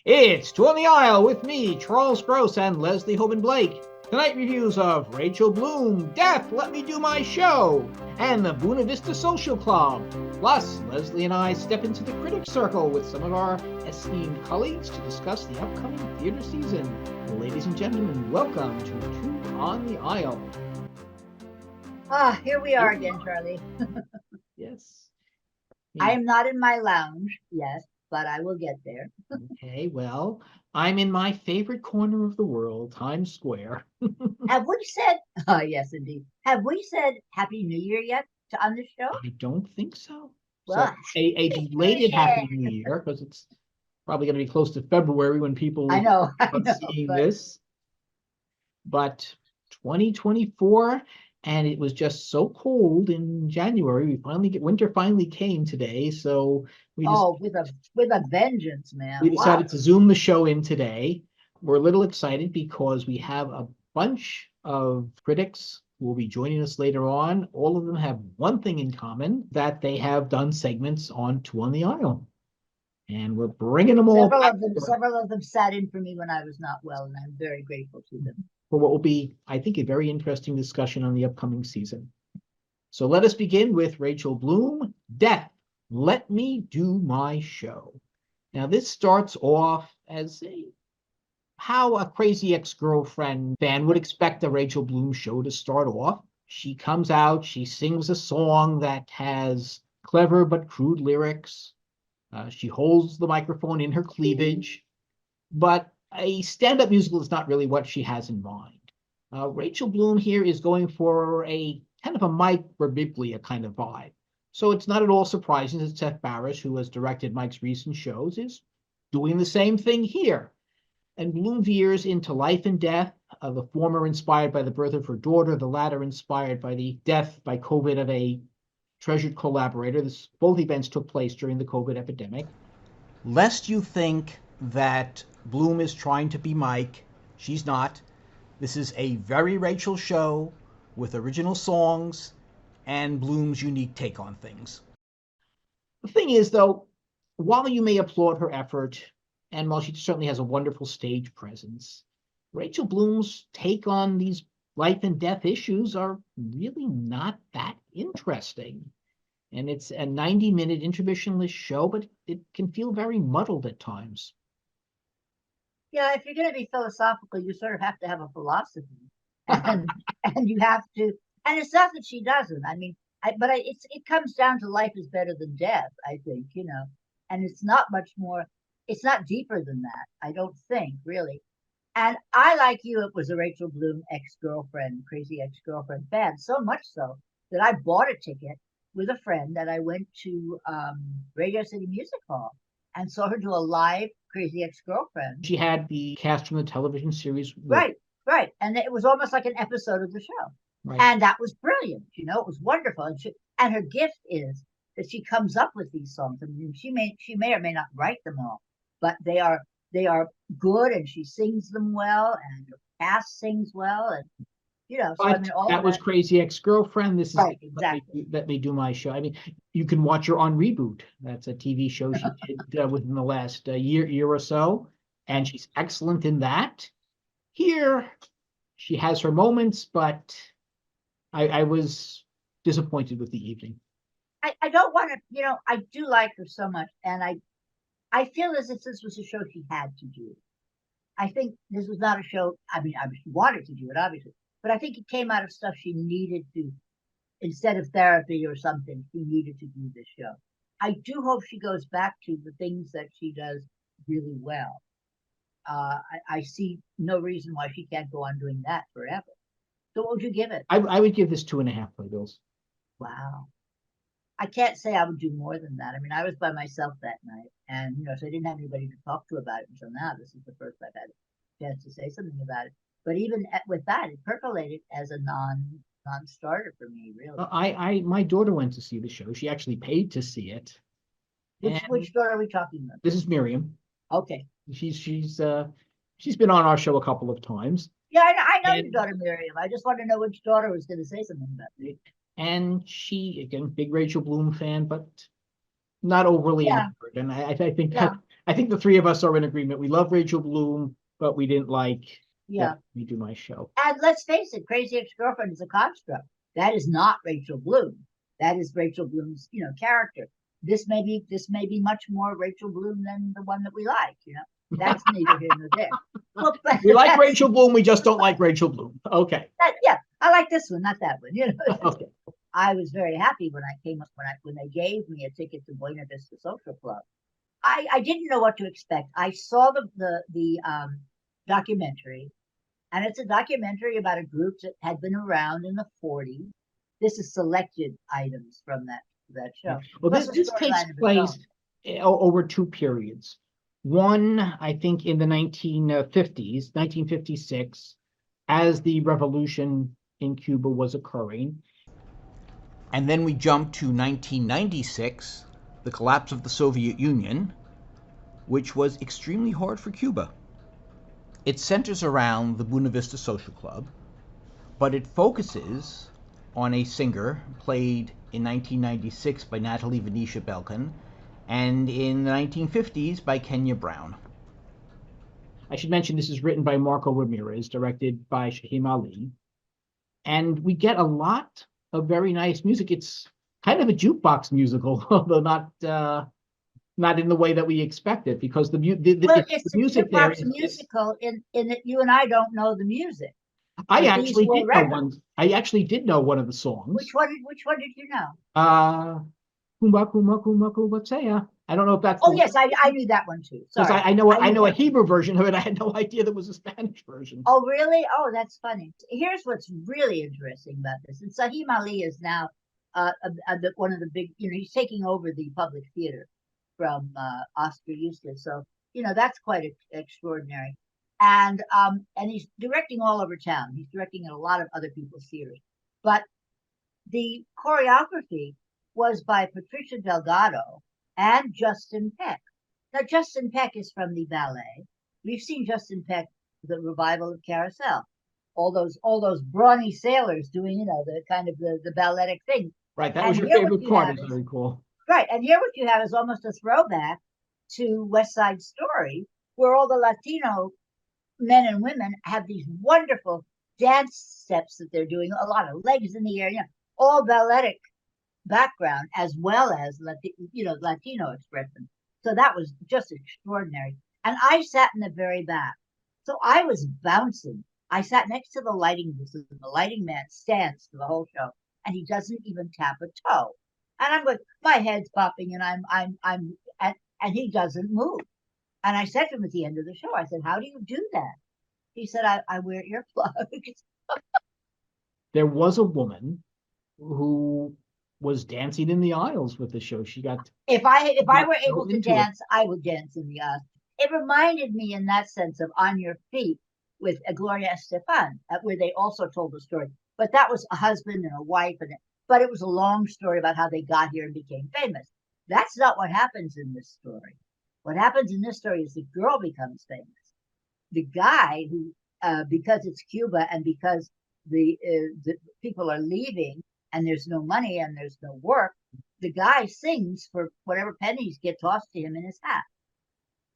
It's Two on the Aisle with me, Charles Gross, and Leslie Hoban Blake. Tonight reviews of Rachel Bloom, Death, Let Me Do My Show, and the Buena Vista Social Club. Plus, Leslie and I step into the Critics Circle with some of our esteemed colleagues to discuss the upcoming theater season. Ladies and gentlemen, welcome to Two on the Aisle. Here we are again, Charlie. Yes. I am not in my lounge yet, but I will get there. Okay, well, I'm in my favorite corner of the world, Times Square. Have we said, yes, indeed. Have we said Happy New Year yet on the show? I don't think so. Well, So a belated Happy New Year, because it's probably going to be close to February when people I know, are seeing this. But 2024, and it was just so cold in January. Winter finally came today, so with a vengeance, man. We decided to zoom the show in today. We're a little excited because we have a bunch of critics who will be joining us later on. All of them have one thing in common, that they have done segments on Two on the Aisle. And we're bringing them all back. Several of them sat in for me when I was not well, and I'm very grateful to them. For what will be, I think, a very interesting discussion on the upcoming season. So let us begin with Rachel Bloom, Death, Let Me Do My Show. Now, this starts off as how a crazy ex-girlfriend fan would expect a Rachel Bloom show to start off. She comes out, she sings a song that has clever but crude lyrics. She holds the microphone in her cleavage, but a stand-up musical is not really what she has in mind. Rachel Bloom here is going for a kind of a Mike Birbiglia kind of vibe. So it's not at all surprising that Seth Barish, who has directed Mike's recent shows, is doing the same thing here. And Bloom veers into life and death, the former inspired by the birth of her daughter, the latter inspired by the death by COVID of a treasured collaborator. Both events took place during the COVID epidemic. Lest you think that Bloom is trying to be Mike, she's not. This is a very Rachel show with original songs and Bloom's unique take on things. The thing is, though, while you may applaud her effort, and while she certainly has a wonderful stage presence, Rachel Bloom's take on these life and death issues are really not that interesting. And it's a 90-minute intermissionless show, but it can feel very muddled at times. Yeah, if you're going to be philosophical, you sort of have to have a philosophy. And you have to, and it's not that she doesn't. I mean, it comes down to life is better than death, I think, and it's not much more, it's not deeper than that, I don't think, really. And I, like you, it was a Rachel Bloom crazy ex-girlfriend fan, so much so that I bought a ticket with a friend that I went to Radio City Music Hall and saw her do a live Crazy Ex-Girlfriend. She had the cast from the television series. Right. And it was almost like an episode of the show. Right. And that was brilliant. It was wonderful. And her gift is that she comes up with these songs. I mean, she may or may not write them all, but they are good, and she sings them well, and her cast sings well, and that was Crazy Ex-Girlfriend. This is right, exactly. Let Me Do My Show. I mean, you can watch her on Reboot. That's a TV show she did within the last year or so, and she's excellent in that. Here, she has her moments, but I was disappointed with the evening. I don't want to, I do like her so much, and I feel as if this was a show she had to do. I think this was not a show, I mean, she wanted to do it, obviously, but I think it came out of stuff she needed to, instead of therapy or something, she needed to do this show. I do hope she goes back to the things that she does really well. I see no reason why she can't go on doing that forever. So what would you give it? I would give this 2.5 playbills. Wow. I can't say I would do more than that. I mean, I was by myself that night, and so I didn't have anybody to talk to about it until now. This is the first I've had a chance to say something about it. But even with that, it percolated as a non-starter for me, really. My daughter went to see the show. She actually paid to see it. Which daughter are we talking about? This is Miriam. Okay. She's been on our show a couple of times. Yeah, I know your daughter Miriam. I just want to know which daughter was going to say something about it. And she, again, big Rachel Bloom fan, but not overly enamored. And I think I think the three of us are in agreement. We love Rachel Bloom, but we didn't like Yeah. Let Me Do My Show. And let's face it, Crazy Ex-Girlfriend is a construct. That is not Rachel Bloom. That is Rachel Bloom's, character. This may be much more Rachel Bloom than the one that we like. That's neither here nor there. Well, We like Rachel Bloom, we just don't like Rachel Bloom. Okay. Yeah, I like this one, not that one. Okay. I was very happy when they gave me a ticket to Buena Vista Social Club. I didn't know what to expect. I saw the documentary, and it's a documentary about a group that had been around in the 40s. This is selected items from that show. Well, this takes place over two periods. One, I think, in the 1950s, 1956, as the revolution in Cuba was occurring. And then we jump to 1996, the collapse of the Soviet Union, which was extremely hard for Cuba. It centers around the Buena Vista Social Club, but it focuses on a singer played in 1996 by Natalie Venetia Belkin and in the 1950s by Kenya Brown. I should mention this is written by Marco Ramirez, directed by Shahim Ali. And we get a lot of very nice music. It's kind of a jukebox musical, although not in the way that we expected, because the music there is musical in that you and I don't know the music. I actually did know one of the songs. Which one did you know? Kumba Kumba Kumba Kumba Tsaya. I don't know if that's. Oh yes, I knew that one too. Because I know a Hebrew version of it. I had no idea there was a Spanish version. Oh really? Oh, that's funny. Here's what's really interesting about this. And Sahim Ali is now one of the big. He's taking over the public theater from Oscar Eustis. So that's quite extraordinary. And he's directing all over town. He's directing in a lot of other people's theaters. But the choreography was by Patricia Delgado and Justin Peck. Now, Justin Peck is from the ballet. We've seen Justin Peck, the revival of Carousel. All those brawny sailors doing, the kind of the balletic thing. Right, that was your favorite part, as I recall. Right, and here what you have is almost a throwback to West Side Story, where all the Latino men and women have these wonderful dance steps that they're doing, a lot of legs in the air, all balletic background as well as Latino expression. So that was just extraordinary. And I sat in the very back, so I was bouncing. I sat next to the lighting person. The lighting man stands for the whole show, and he doesn't even tap a toe. And I'm going, my head's popping, and and he doesn't move. And I said to him at the end of the show, I said, "How do you do that?" He said, "I wear earplugs." There was a woman who was dancing in the aisles with the show. She got. If I were able to dance, I would dance in the aisles. It reminded me, in that sense, of On Your Feet with Gloria Estefan, where they also told the story. But that was a husband and a wife, but it was a long story about how they got here and became famous. That's not what happens in this story. What happens in this story is the girl becomes famous. The guy who, because it's Cuba and because the people are leaving and there's no money and there's no work, the guy sings for whatever pennies get tossed to him in his hat.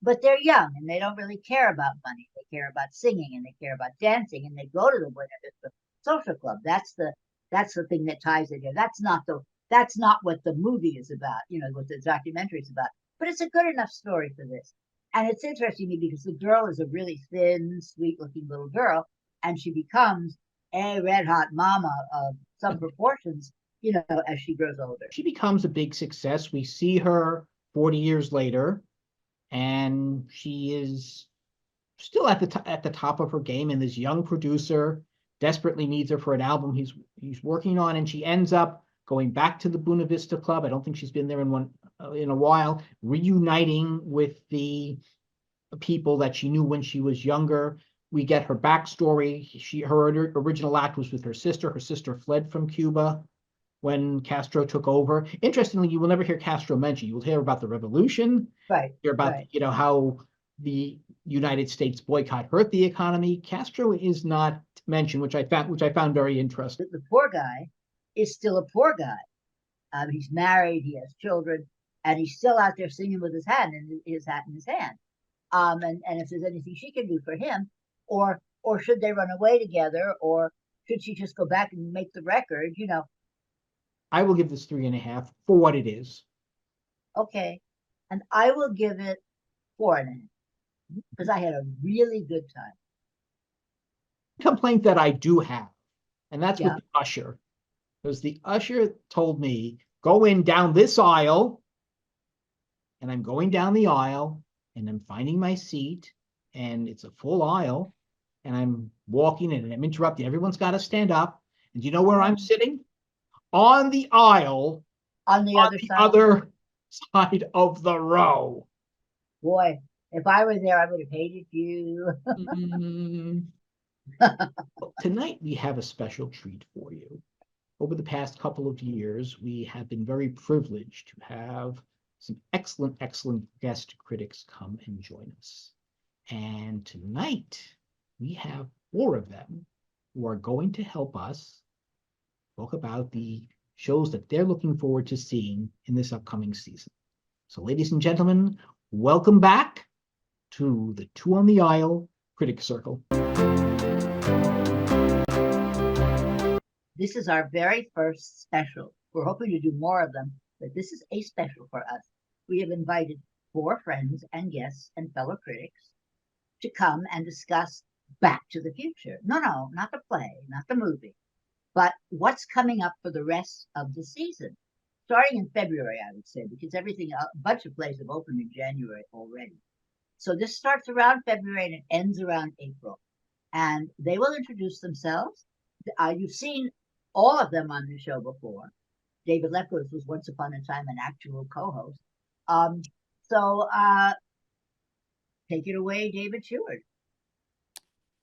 But they're young and they don't really care about money. They care about singing and they care about dancing, and they go to the Buena Vista Social Club. That's the thing that ties it here. That's not what the movie is about, what the documentary is about. But it's a good enough story for this. And it's interesting to me because the girl is a really thin, sweet-looking little girl, and she becomes a red-hot mama of some proportions, as she grows older. She becomes a big success. We see her 40 years later, and she is still at the top of her game. And this young producer desperately needs her for an album he's working on, and she ends up going back to the Buena Vista Club. I don't think she's been there in a while, reuniting with the people that she knew when she was younger. We get her backstory. Her original act was with her sister. Her sister fled from Cuba when Castro took over. Interestingly, you will never hear Castro mentioned. You will hear about the revolution, right? Hear about how the United States boycott hurt the economy. Castro is not mentioned, which I found very interesting. The poor guy is still a poor guy. He's married. He has children. and he's still out there singing with his hat in his hand. And if there's anything she can do for him, or should they run away together, or should she just go back and make the record? I will give this 3.5 for what it is. Okay, and I will give it 4.5 because I had a really good time. Complaint that I do have, and that's Yeah. with the usher. Because the usher told me, go in down this aisle, and I'm going down the aisle, and I'm finding my seat, and it's a full aisle, and I'm walking and I'm interrupting. Everyone's got to stand up. And do you know where I'm sitting? On the aisle, On the other side. other side of the row. Boy, if I were there, I would have hated you. Well, tonight we have a special treat for you. Over the past couple of years, we have been very privileged to have some excellent guest critics come and join us. And tonight, we have 4 of them who are going to help us talk about the shows that they're looking forward to seeing in this upcoming season. So, ladies and gentlemen, welcome back to the Two on the Aisle Critic Circle. This is our very first special. We're hoping to do more of them, but this is a special for us. We have invited 4 friends and guests and fellow critics to come and discuss Back to the Future. No, not the play, not the movie, but what's coming up for the rest of the season. Starting in February, I would say, because a bunch of plays have opened in January already. So this starts around February and it ends around April. And they will introduce themselves. You've seen all of them on the show before. David Lefkowitz was once upon a time an actual co-host. So take it away, David Sheward.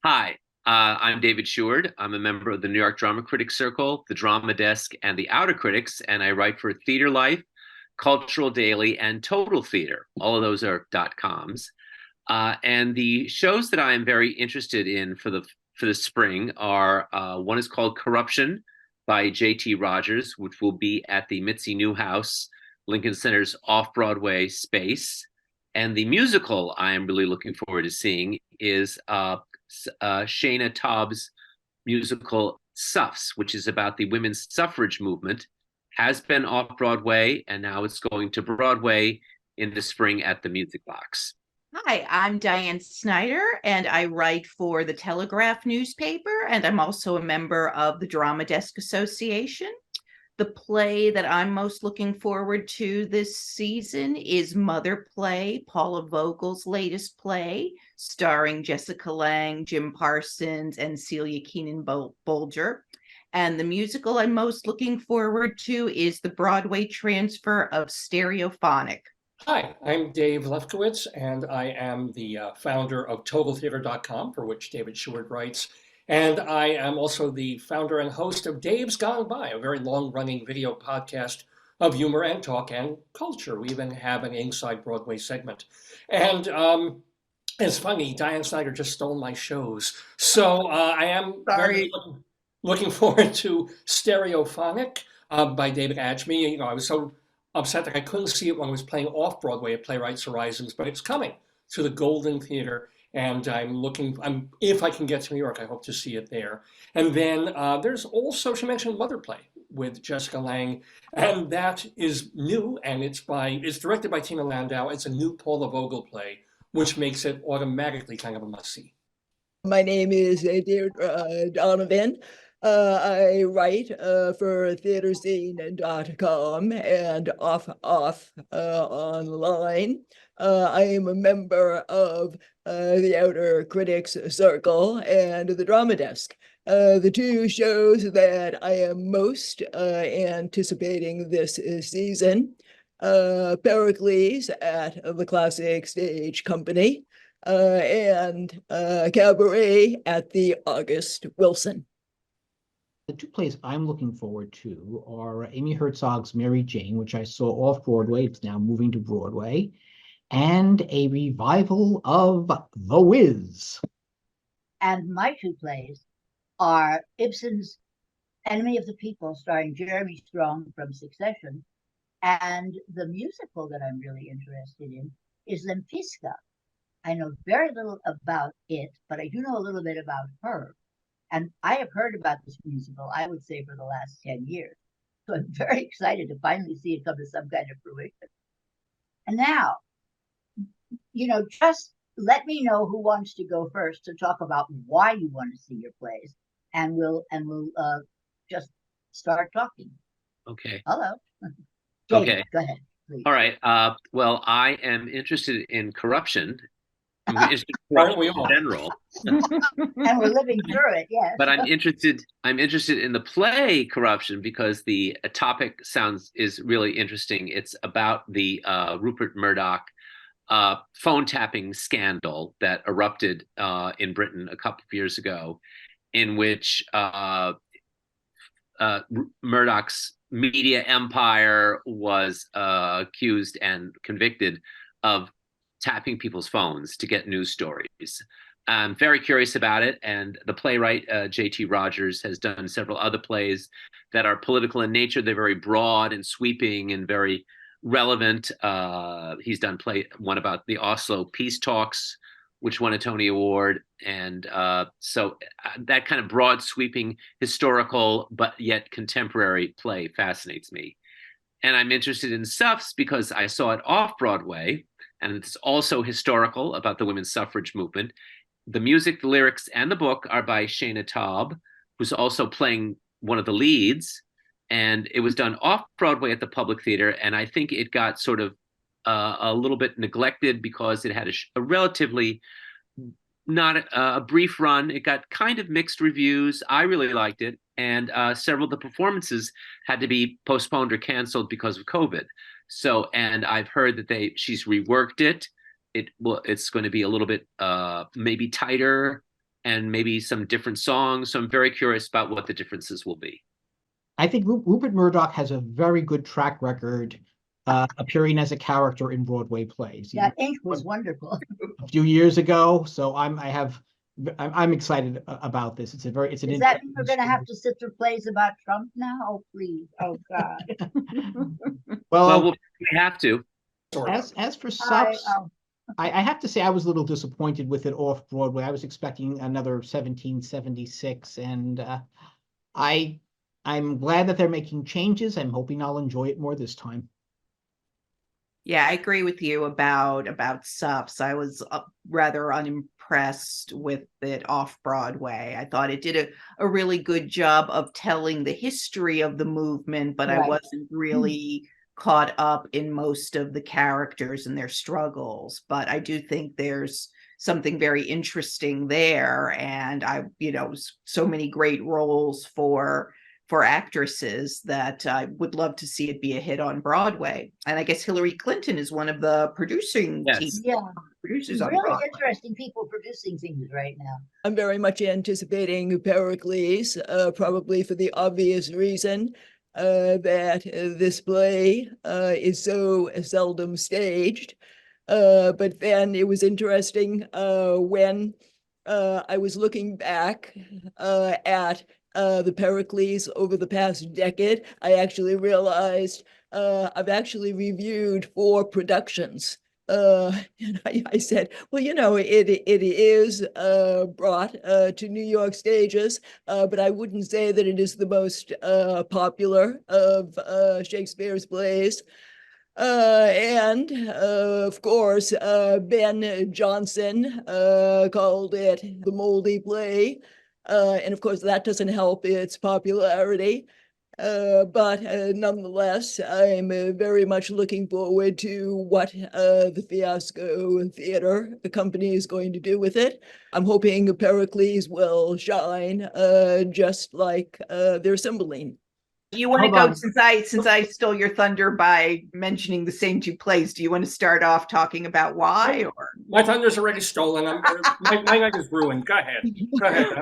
Hi, I'm David Sheward. I'm a member of the New York Drama Critics Circle, the Drama Desk, and the Outer Critics, and I write for Theater Life, Cultural Daily, and Total Theater. All of those are .coms. And the shows that I am very interested in for the spring are one is called Corruption by J.T. Rogers, which will be at the Mitzi Newhouse, Lincoln Center's off-Broadway space. And the musical I am really looking forward to seeing is Shana Taub's musical Suffs, which is about the women's suffrage movement, has been off-Broadway, and now it's going to Broadway in the spring at the Music Box. Hi, I'm Diane Snyder, and I write for the Telegraph newspaper, and I'm also a member of the Drama Desk Association. The play that I'm most looking forward to this season is Mother Play, Paula Vogel's latest play, starring Jessica Lange, Jim Parsons, and Celia Keenan-Bolger. And the musical I'm most looking forward to is the Broadway transfer of Stereophonic. Hi, I'm Dave Lefkowitz, and I am the founder of TotalTheater.com, for which David Sheward writes. And I am also the founder and host of Dave's Gone By, a very long-running video podcast of humor and talk and culture. We even have an Inside Broadway segment. And it's funny, Diane Snyder just stole my shows. So I am very looking forward to Stereophonic by David Adjmi. I was so upset that I couldn't see it when I was playing off-Broadway at Playwrights Horizons, but it's coming to the Golden Theater, and if I can get to New York, I hope to see it there. And then there's also, she mentioned Mother Play with Jessica Lange, and that is new, and it's directed by Tina Landau. It's a new Paula Vogel play, which makes it automatically kind of a must-see. My name is Deirdre Donovan. I write for theaterscene.com and off online. I am a member of the Outer Critics Circle and the Drama Desk. The 2 shows that I am most anticipating this season, Pericles at the Classic Stage Company, and Cabaret at the August Wilson. The 2 plays I'm looking forward to are Amy Herzog's Mary Jane, which I saw off-Broadway. It's now moving to Broadway, and a revival of The Wiz. And my 2 plays are Ibsen's Enemy of the People, starring Jeremy Strong from Succession, And the musical that I'm really interested in is Lempiska. I know very little about it, but I do know a little bit about her. And I have heard about this musical, I would say, for the last 10 years. So I'm very excited to finally see it come to some kind of fruition. And now, just let me know who wants to go first to talk about why you want to see your plays, and we'll just start talking. Okay. Hello. David, Okay. go ahead, please. All right. Well, I am interested in corruption. I'm interested in Aren't corruption we in all? general. And we're living through it, yes. But I'm interested in the play Corruption because the topic is really interesting. It's about the Rupert Murdoch phone tapping scandal that erupted in Britain a couple of years ago, in which Murdoch's media empire was accused and convicted of tapping people's phones to get news stories. I'm very curious about it, and the playwright J.T. Rogers has done several other plays that are political in nature. They're very broad and sweeping and very relevant. He's done one about the Oslo peace talks, which won a Tony Award, and so that kind of broad, sweeping, historical but yet contemporary play fascinates me. And I'm interested in Suffs because I saw it off Broadway, and it's also historical about the women's suffrage movement. The music, the lyrics, and the book are by Shana Taub, who's also playing one of the leads. And it was done off Broadway at the Public Theater, and I think it got sort of a little bit neglected because it had a relatively not a brief run. It got kind of mixed reviews. I really liked it, and several of the performances had to be postponed or canceled because of COVID. So, and I've heard that she's reworked it. It's going to be a little bit maybe tighter and maybe some different songs. So I'm very curious about what the differences will be. I think Rupert Murdoch has a very good track record appearing as a character in Broadway plays. Yeah, Ink was wonderful. A few years ago, so I'm excited about this. Does that mean we're going to have to sit through plays about Trump now? Oh, please. Oh, God. Well, we have to. As for Sups, I have to say I was a little disappointed with it off Broadway. I was expecting another 1776, and I'm glad that they're making changes. I'm hoping I'll enjoy it more this time. Yeah, I agree with you about Sups. I was rather unimpressed with it off Broadway. I thought it did a really good job of telling the history of the movement, but right. I wasn't really caught up in most of the characters and their struggles. But I do think there's something very interesting there, and so many great roles for actresses that I would love to see it be a hit on Broadway. And I guess Hillary Clinton is one of the producing teams. Yeah, producers really on Broadway. Interesting people producing things right now. I'm very much anticipating Pericles, probably for the obvious reason that this play is so seldom staged. But then it was interesting when I was looking back at the Pericles over the past decade, I actually realized I've actually reviewed 4 productions. And I said, well, it is brought to New York stages, but I wouldn't say that it is the most popular of Shakespeare's plays. And of course, Ben Jonson called it the moldy play. And of course, that doesn't help its popularity. But nonetheless, I'm very much looking forward to what the Fiasco Theater company is going to do with it. I'm hoping Pericles will shine just like their Cymbeline. You want to go, since I stole your thunder by mentioning the same 2 plays, do you want to start off talking about why? Or my thunder's already stolen. My night is ruined. Go ahead.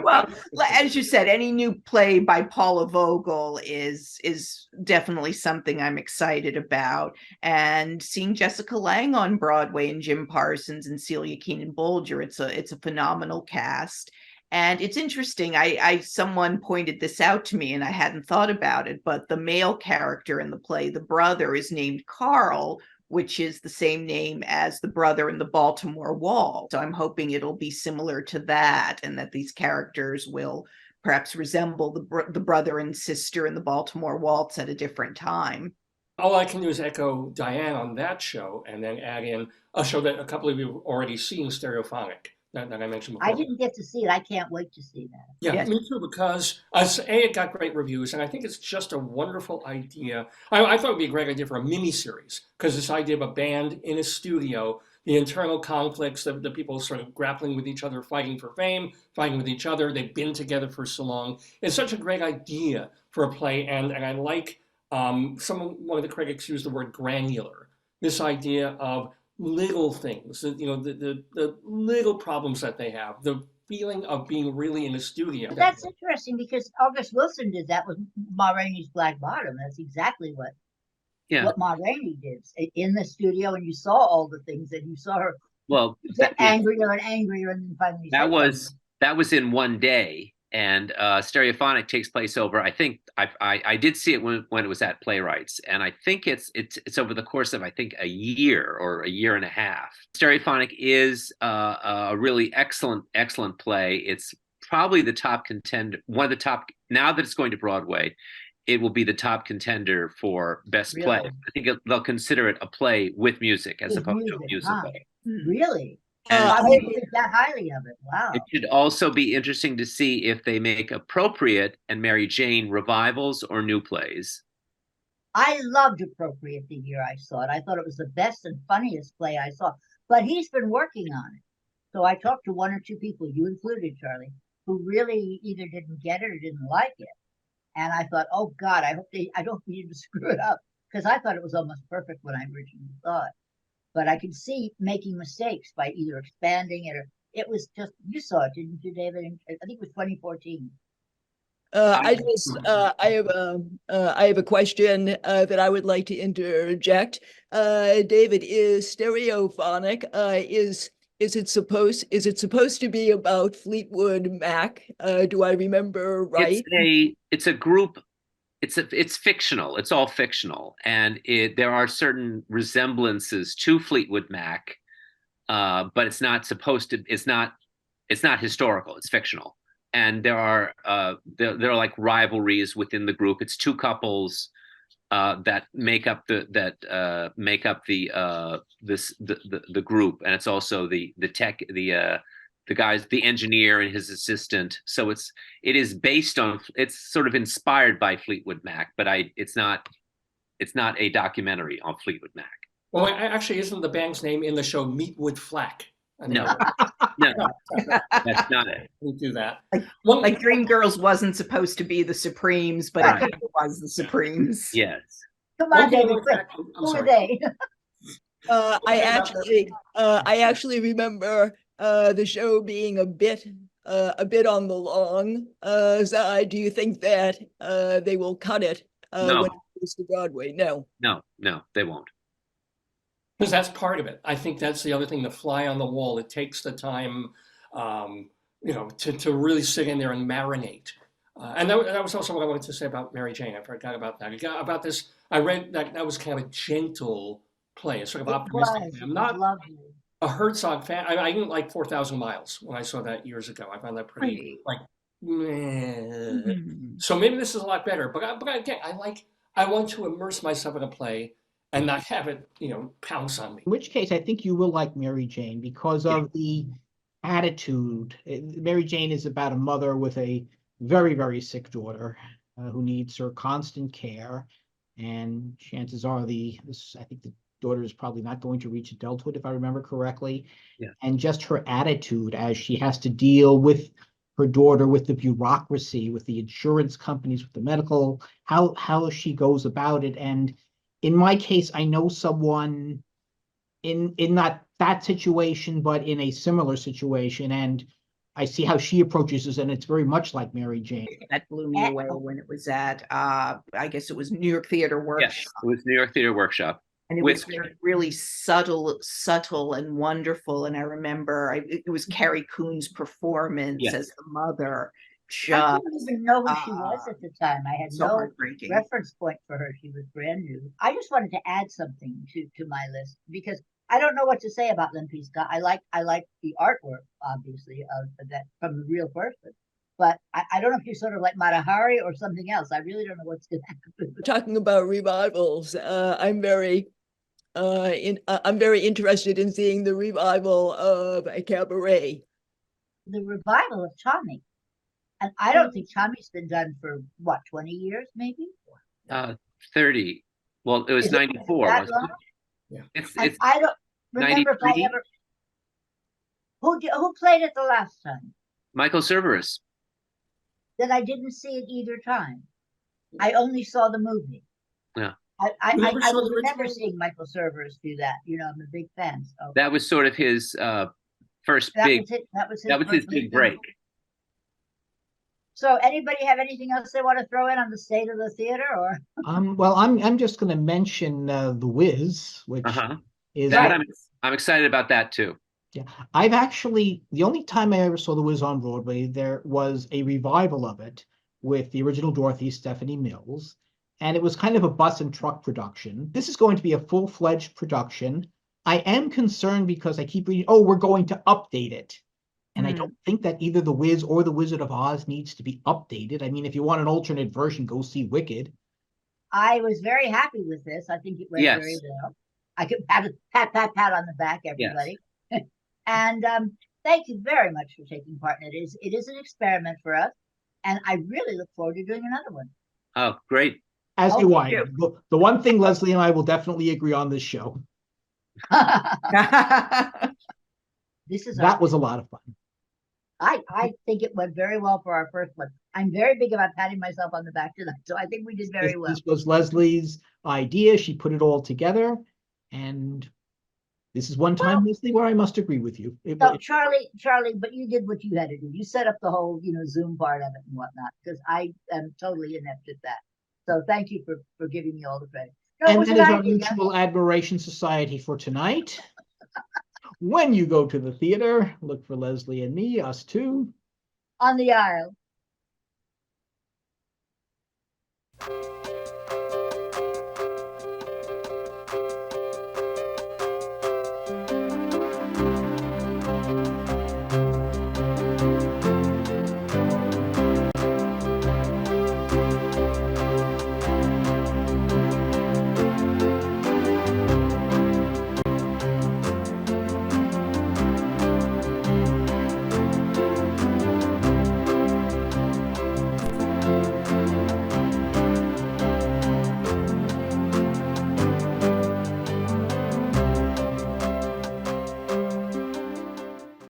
Well, as you said, any new play by Paula Vogel is definitely something I'm excited about. And seeing Jessica Lange on Broadway and Jim Parsons and Celia Keenan Bolger, it's a phenomenal cast. And it's interesting. Someone pointed this out to me and I hadn't thought about it, but the male character in the play, the brother, is named Carl, which is the same name as the brother in the Baltimore Wall. So I'm hoping it'll be similar to that, and that these characters will perhaps resemble the brother and sister in the Baltimore Waltz at a different time. All I can do is echo Diane on that show and then add in a show that a couple of you have already seen, Stereophonic, that I mentioned before. I didn't get to see it. I can't wait to see that. Yeah, Yes. me too, because it got great reviews, and I think it's just a wonderful idea. I thought it would be a great idea for a miniseries, because this idea of a band in a studio, the internal conflicts, the people sort of grappling with each other, fighting for fame, fighting with each other, they've been together for so long. It's such a great idea for a play, and I like, one of the critics used the word granular, this idea of little things, the little problems that they have, the feeling of being really in a studio. But that's interesting because August Wilson did that with Ma Rainey's Black Bottom. That's exactly what Ma Rainey did in the studio, and you saw all the things that you saw her get angrier and angrier, and then finally that was in one day. And Stereophonic takes place over, I think I did see it when it was at Playwrights, and I think it's over the course of, I think, a year or a year and a half. Stereophonic is a really excellent play. It's probably the top contender, one of the top, now that it's going to Broadway, it will be the top contender for best play. I think they'll consider it a play with music as opposed to a musical. Really? And I wouldn't think that highly of it. Wow. It should also be interesting to see if they make appropriate and Mary Jane revivals or new plays. I loved Appropriate the year I saw it. I thought it was the best and funniest play I saw. But he's been working on it. So I talked to one or two people, you included, Charlie, who really either didn't get it or didn't like it. And I thought, oh God, I don't need to screw it up, because I thought it was almost perfect when I originally saw it. But I could see making mistakes by either expanding it or it was just, you saw it, didn't you, David? I think it was 2014. I have a question that I would like to interject. David, is Stereophonic, is it supposed to be about Fleetwood Mac? Do I remember right? It's a group. It's fictional. It's all fictional, and there are certain resemblances to Fleetwood Mac, but it's not supposed to. It's not historical. It's fictional, and there are like rivalries within the group. It's two couples that make up the group, and it's also the guys, the engineer and his assistant. So it is based on, it's sort of inspired by Fleetwood Mac, but it's not a documentary on Fleetwood Mac. Well, actually, isn't the band's name in the show Meatwood Flack? No, that's not it. We do that. Like Dreamgirls wasn't supposed to be the Supremes, but it was the Supremes. Yes. Come on, David, who are they? I actually remember the show being a bit on the long side. Do you think that they will cut it when it goes to Broadway? No, they won't. Because that's part of it. I think that's the other thing, the fly on the wall. It takes the time, to really sit in there and marinate. And that was also what I wanted to say about Mary Jane. I forgot about that. About this, I read that was kind of a gentle play, a sort of optimistic. I'm not a Herzog fan. I didn't like 4,000 Miles when I saw that years ago. I found that pretty meh. So maybe this is a lot better. But again, I want to immerse myself in a play and not have it, pounce on me. In which case, I think you will like Mary Jane because of the attitude. Mary Jane is about a mother with a very, very sick daughter who needs her constant care. And chances are I think the daughter is probably not going to reach adulthood, if I remember correctly. Yeah. And just her attitude as she has to deal with her daughter, with the bureaucracy, with the insurance companies, with the medical, how she goes about it. And in my case, I know someone in not that situation, but in a similar situation, and I see how she approaches this, and it's very much like Mary Jane. That blew me away when it was at, I guess it was New York Theater Workshop. Yes, it was New York Theater Workshop. And it was really subtle and wonderful. And I remember it was Carrie Coon's performance as the mother. I didn't even know who she was at the time. I had so no heartbreaking. reference point for her. She was brand new. I just wanted to add something to my list because I don't know what to say about Lempiska. I like the artwork, obviously, of that from the real person. But I don't know if you're sort of like Matahari or something else. I really don't know what's going to happen. Talking about revivals, I'm very interested in seeing the revival of a cabaret. The revival of Tommy. And I don't think Tommy's been done for, what, 20 years, maybe? 30. Well, it was 94, wasn't it? Yeah. It's I don't remember if I 93? ever... Who played it the last time? Michael Cerveris. Then I didn't see it either time. I only saw the movie. Yeah. I never saw the remember original? seeing Michael Cerveris do that. You know, I'm a big fan. So That was sort of his first that big. was it. That was That was his big break. So, anybody have anything else they want to throw in on the state of the theater, or? Well, I'm just going to mention The Wiz, which is that I'm excited about that too. Yeah, I've actually, the only time I ever saw The Wiz on Broadway, there was a revival of it with the original Dorothy, Stephanie Mills, and it was kind of a bus and truck production. This is going to be a full-fledged production. I am concerned because I keep reading, we're going to update it. And I don't think that either The Wiz or The Wizard of Oz needs to be updated. I mean, if you want an alternate version, go see Wicked. I was very happy with this. I think it went very well. I could pat on the back, everybody. Yes. And thank you very much for taking part in it. It is an experiment for us, and I really look forward to doing another one. Oh, great. As do I. The one thing Leslie and I will definitely agree on this show. That was a lot of fun. I think it went very well for our first one. I'm very big about patting myself on the back tonight, so I think we did very well. This was Leslie's idea. She put it all together, and this is one time, Leslie, where I must agree with you. Charlie, but you did what you had to do. You set up the whole, Zoom part of it and whatnot, because I am totally inept at that. So thank you for giving me all the credit. And that is our Mutual Admiration Society for tonight. When you go to the theater, look for Leslie and me, us too. On the aisle.